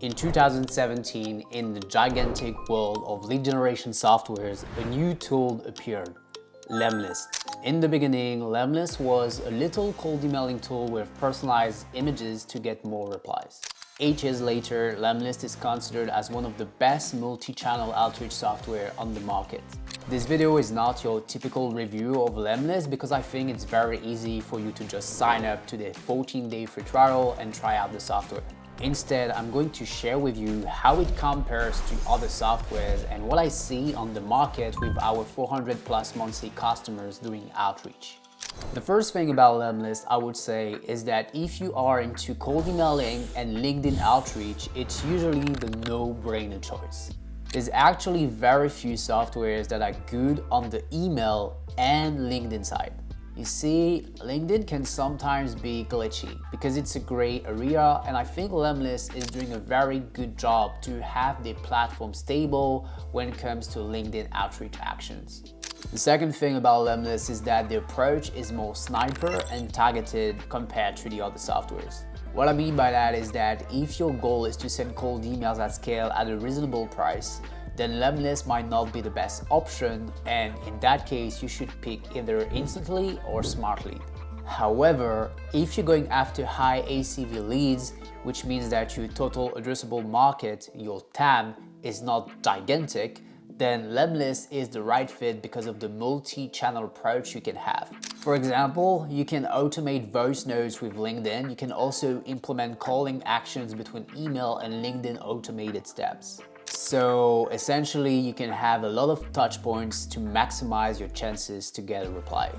In 2017, in the gigantic world of lead generation softwares, a new tool appeared, Lemlist. In the beginning, Lemlist was a little cold emailing tool with personalized images to get more replies. 8 years later, Lemlist is considered as one of the best multi-channel outreach software on the market. This video is not your typical review of Lemlist because I think it's very easy for you to just sign up to the 14-day free trial and try out the software. Instead, I'm going to share with you how it compares to other softwares and what I see on the market with our 400 plus monthly customers doing outreach. The first thing about Lemlist I would say is that if you are into cold emailing and LinkedIn outreach, it's usually the no-brainer choice. There's actually very few softwares that are good on the email and LinkedIn side. You see, LinkedIn can sometimes be glitchy because it's a gray area, and I think Lemlist is doing a very good job to have the platform stable when it comes to LinkedIn outreach actions. The second thing about Lemlist is that the approach is more sniper and targeted compared to the other softwares. What I mean by that is that if your goal is to send cold emails at scale at a reasonable price, then Lemlist might not be the best option, and in that case you should pick either Instantly or Smartly. However, if you're going after high ACV leads, which means that your total addressable market, your TAM, is not gigantic, then Lemlist is the right fit because of the multi-channel approach you can have. For example, you can automate voice notes with LinkedIn. You can also implement calling actions between email and LinkedIn automated steps. So essentially, you can have a lot of touch points to maximize your chances to get a reply.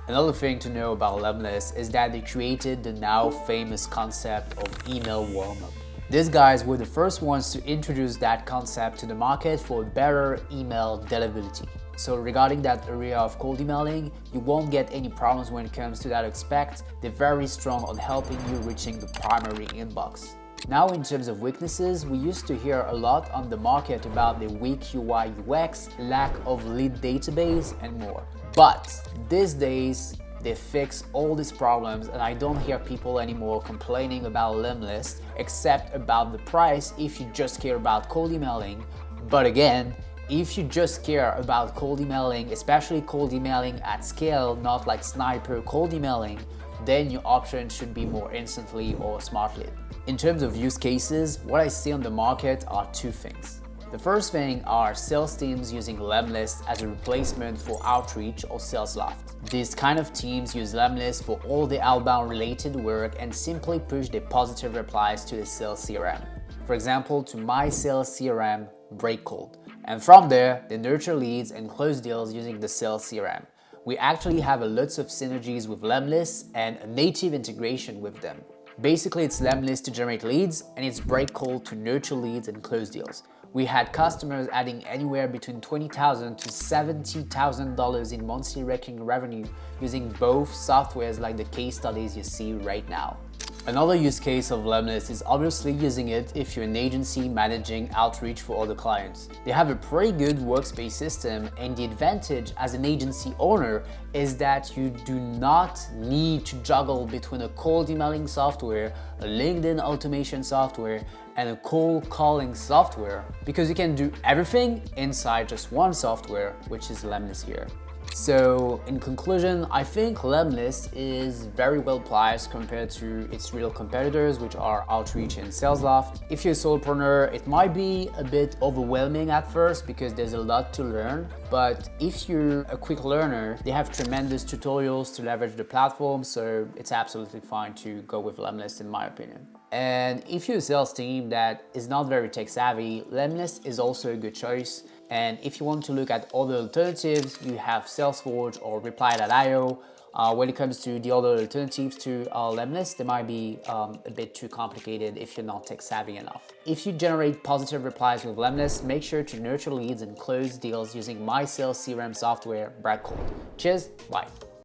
Another thing to know about Lemlist is that they created the now famous concept of email warmup. These guys were the first ones to introduce that concept to the market for better email deliverability. So regarding that area of cold emailing, you won't get any problems when it comes to that aspect. They're very strong on helping you reaching the primary inbox. Now, in terms of weaknesses, we used to hear a lot on the market about the weak UI UX, lack of lead database, and more. But these days, they fix all these problems, and I don't hear people anymore complaining about Lemlist except about the price if you just care about cold emailing. But again, if you just care about cold emailing, especially cold emailing at scale, not like sniper cold emailing, then your option should be more Instantly or Smartly. In terms of use cases, what I see on the market are two things. The first thing are sales teams using Lemlist as a replacement for outreach or SalesLoft. These kind of teams use Lemlist for all the outbound related work and simply push the positive replies to the sales CRM. For example, to my sales CRM, breakcold. And from there, they nurture leads and close deals using the sales CRM. We actually have lots of synergies with Lemlist and a native integration with them. Basically, it's Lemlist to generate leads and it's breakcold to nurture leads and close deals. We had customers adding anywhere between $20,000 to $70,000 in monthly recurring revenue using both softwares like the case studies you see right now. Another use case of Lemlist is obviously using it if you're an agency managing outreach for other clients. They have a pretty good workspace system, and the advantage as an agency owner is that you do not need to juggle between a cold emailing software, a LinkedIn automation software, and a cold calling software, because you can do everything inside just one software, which is Lemlist here. So in conclusion, I think Lemlist is very well priced compared to its real competitors, which are Outreach and SalesLoft. If you're a solopreneur, it might be a bit overwhelming at first because there's a lot to learn. But if you're a quick learner, they have tremendous tutorials to leverage the platform, so it's absolutely fine to go with Lemlist in my opinion. And if you're a sales team that is not very tech savvy, Lemlist is also a good choice. And if you want to look at other alternatives, you have Salesforce or Reply.io. When it comes to the other alternatives to Lemlist, they might be a bit too complicated if you're not tech savvy enough. If you generate positive replies with Lemlist, make sure to nurture leads and close deals using my sales CRM software, breakcold. Cheers, bye.